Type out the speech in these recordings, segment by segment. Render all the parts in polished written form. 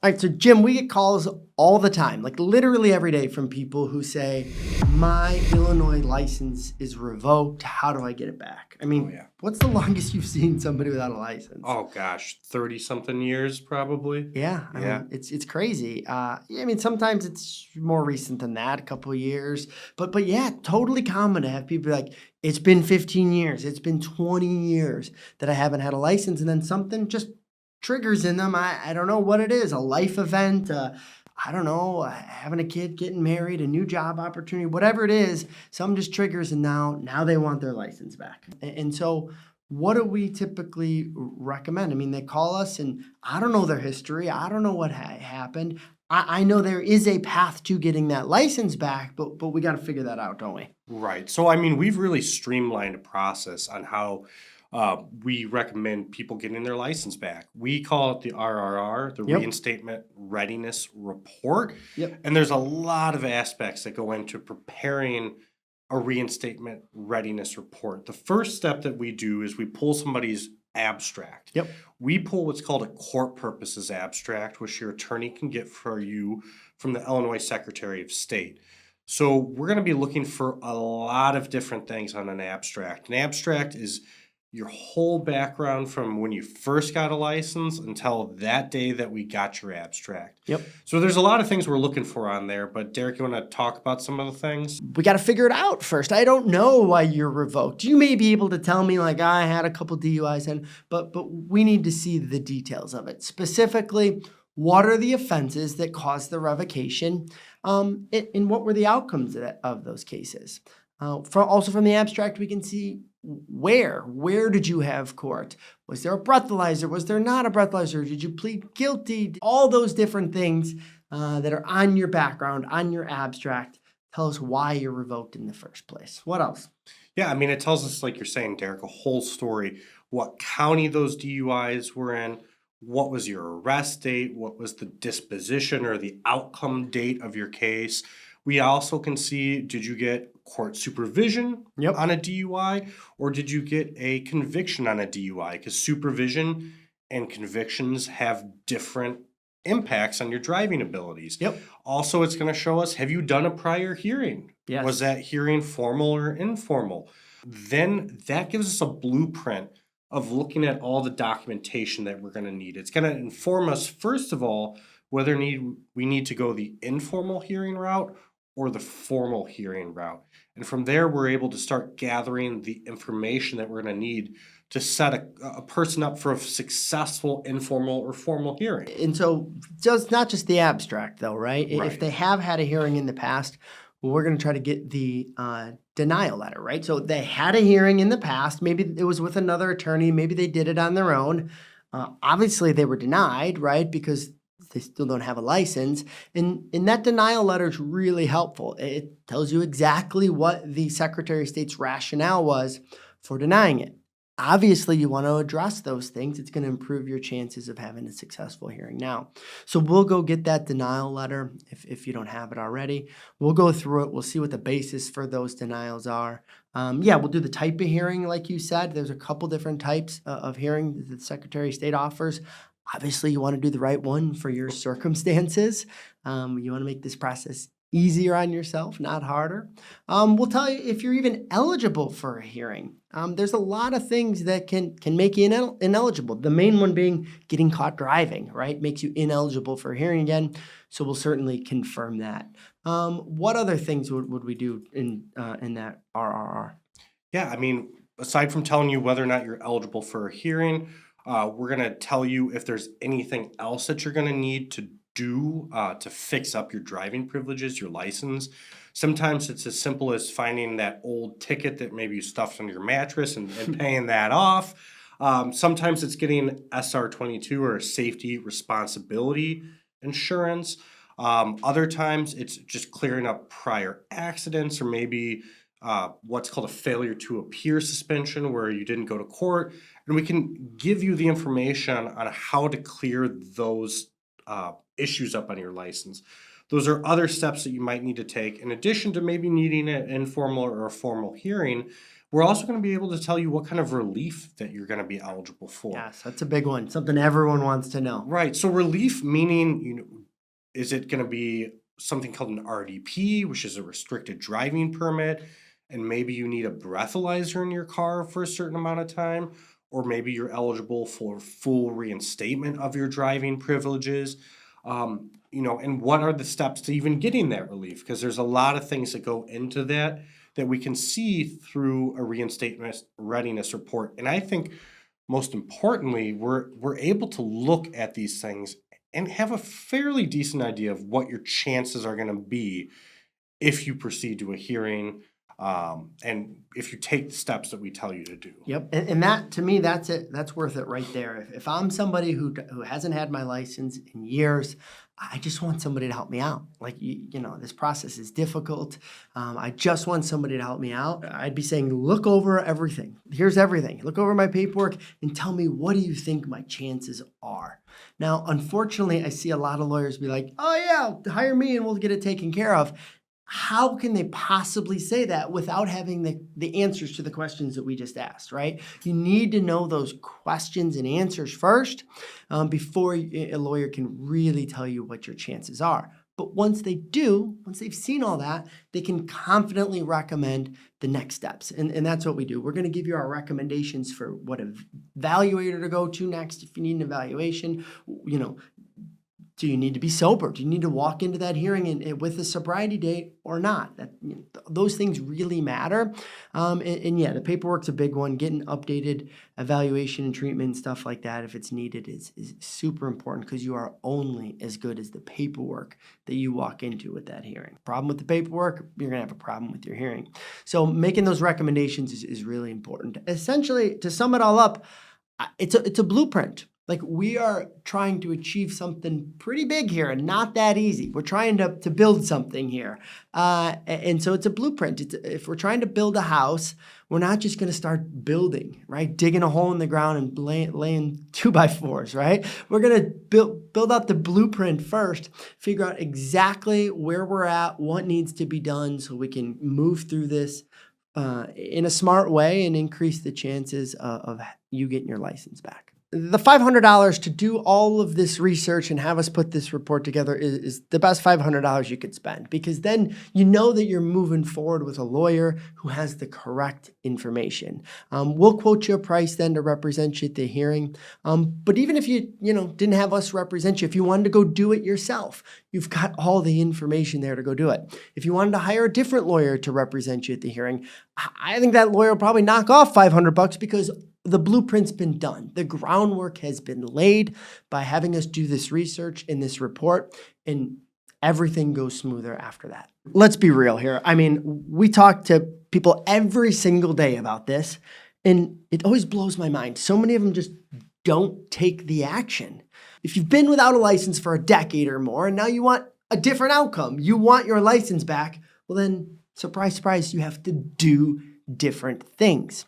All right, so Jim, we get calls all the time, like literally every day from people who say, my Illinois license is revoked. How do I get it back? I mean, yeah. what's the longest you've seen somebody without a license? Oh gosh, 30 something years probably. Yeah, I Yeah. mean, it's crazy. Yeah, I mean, sometimes it's more recent than that, a couple of years. But yeah, totally common to have people be like, it's been 15 years, it's been 20 years that I haven't had a license, and then something just triggers in them. I don't know what it is, a life event, I don't know, having a kid, getting married, a new job opportunity, whatever it is, something just triggers, and now they want their license back. And so what do we typically recommend? I mean, they call us and I don't know their history. I don't know what happened. I know there is a path to getting that license back, but we got to figure that out, don't we? Right. So, I mean, we've really streamlined a process on how we recommend people getting their license back. We call it the RRR, the Yep. Reinstatement Readiness Report. Yep. And there's a lot of aspects that go into preparing a reinstatement readiness report. The first step that we do is we pull somebody's abstract. Yep. We pull what's called a court purposes abstract, which your attorney can get for you from the Illinois Secretary of State. So we're going to be looking for a lot of different things on an abstract. An abstract is your whole background from when you first got a license until that day that we got your abstract. Yep. So there's a lot of things we're looking for on there, but Derek, you want to talk about some of the things? We got to figure it out first. I don't know why you're revoked. You may be able to tell me like I had a couple DUIs and but we need to see the details of it. Specifically, what are the offenses that caused the revocation? And what were the outcomes of those cases? Also from the abstract, we can see where did you have court? Was there a breathalyzer? Was there not a breathalyzer? Did you plead guilty? All those different things that are on your background, on your abstract, tell us why you're revoked in the first place. What else? Yeah, I mean, it tells us, like you're saying, Derek, a whole story. What county those DUIs were in, what was your arrest date, what was the disposition or the outcome date of your case. We also can see, did you get court supervision Yep. on a DUI or did you get a conviction on a DUI? Because supervision and convictions have different impacts on your driving abilities. Yep. Also, it's going to show us, have you done a prior hearing? Yes. Was that hearing formal or informal? Then that gives us a blueprint of looking at all the documentation that we're going to need. It's going to inform us, first of all, whether we need to go the informal hearing route or the formal hearing route. And from there, we're able to start gathering the information that we're going to need to set a person up for a successful informal or formal hearing. And so just not just the abstract though, right? If Right. they have had a hearing in the past, well, we're going to try to get the denial letter, right? So they had a hearing in the past. Maybe it was with another attorney. Maybe they did it on their own. Obviously, they were denied, right? Because they still don't have a license. And that denial letter is really helpful. It tells you exactly what the Secretary of State's rationale was for denying it. Obviously, you want to address those things. It's going to improve your chances of having a successful hearing now. So we'll go get that denial letter if you don't have it already. We'll go through it. We'll see what the basis for those denials are. We'll do the type of hearing like you said. There's a couple different types of hearing that the Secretary of State offers. Obviously, you want to do the right one for your circumstances. You want to make this process easier on yourself, not harder. We'll tell you if you're even eligible for a hearing. There's a lot of things that can make you ineligible. The main one being getting caught driving, right? Makes you ineligible for a hearing again. So we'll certainly confirm that. What other things would we do in that RRR? Yeah, I mean, aside from telling you whether or not you're eligible for a hearing, we're going to tell you if there's anything else that you're going to need to do to fix up your driving privileges, your license. Sometimes it's as simple as finding that old ticket that maybe you stuffed under your mattress and paying that off. Sometimes it's getting SR22 or safety responsibility insurance. Other times it's just clearing up prior accidents or maybe what's called a failure to appear suspension where you didn't go to court. And we can give you the information on how to clear those issues up on your license. Those are other steps that you might need to take in addition to maybe needing an informal or a formal hearing. We're also going to be able to tell you what kind of relief that you're going to be eligible for. Yes, that's a big one. Something everyone wants to know. Right. So relief meaning, is it going to be something called an RDP, which is a restricted driving permit, and maybe you need a breathalyzer in your car for a certain amount of time, or maybe you're eligible for full reinstatement of your driving privileges. And what are the steps to even getting that relief? Because there's a lot of things that go into that we can see through a reinstatement readiness report. And I think most importantly, we're able to look at these things and have a fairly decent idea of what your chances are going to be if you proceed to a hearing, and if you take the steps that we tell you to do. Yep, and that, to me, that's it. That's worth it right there. If I'm somebody who hasn't had my license in years, I just want somebody to help me out. Like, this process is difficult. I just want somebody to help me out. I'd be saying, look over everything. Here's everything. Look over my paperwork and tell me, what do you think my chances are? Now, unfortunately, I see a lot of lawyers be like, oh yeah, hire me and we'll get it taken care of. How can they possibly say that without having the answers to the questions that we just asked, right? You need to know those questions and answers first before a lawyer can really tell you what your chances are. But once they've seen all that, they can confidently recommend the next steps. And that's what we do. We're going to give you our recommendations for what evaluator to go to next if you need an evaluation. Do you need to be sober? Do you need to walk into that hearing with a sobriety date or not? Those things really matter. Yeah, the paperwork's a big one. Getting updated evaluation and treatment and stuff like that, if it's needed, is super important, because you are only as good as the paperwork that you walk into with that hearing. Problem with the paperwork, you're going to have a problem with your hearing. So making those recommendations is really important. Essentially, to sum it all up, it's a blueprint. Like, we are trying to achieve something pretty big here and not that easy. We're trying to build something here. And so it's a blueprint. If we're trying to build a house, we're not just going to start building, right? Digging a hole in the ground and laying 2x4s, right? We're going to build out the blueprint first, figure out exactly where we're at, what needs to be done so we can move through this in a smart way and increase the chances of you getting your license back. The $500 to do all of this research and have us put this report together is the best $500 you could spend, because then you know that you're moving forward with a lawyer who has the correct information. We'll quote you a price then to represent you at the hearing. But even if you didn't have us represent you, if you wanted to go do it yourself, you've got all the information there to go do it. If you wanted to hire a different lawyer to represent you at the hearing, I think that lawyer will probably knock off $500 because the blueprint's been done. The groundwork has been laid by having us do this research in this report, and everything goes smoother after that. Let's be real here. I mean, we talk to people every single day about this, and it always blows my mind. So many of them just don't take the action. If you've been without a license for a decade or more, and now you want a different outcome, you want your license back, well then, surprise, surprise, you have to do different things.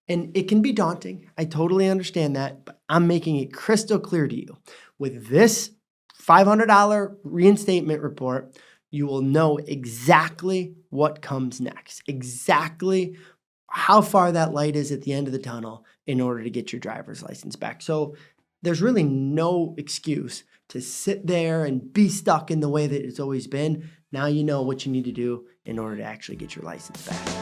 And it can be daunting. I totally understand that, but I'm making it crystal clear to you. With this $500 reinstatement report, you will know exactly what comes next, exactly how far that light is at the end of the tunnel in order to get your driver's license back. So there's really no excuse to sit there and be stuck in the way that it's always been. Now you know what you need to do in order to actually get your license back.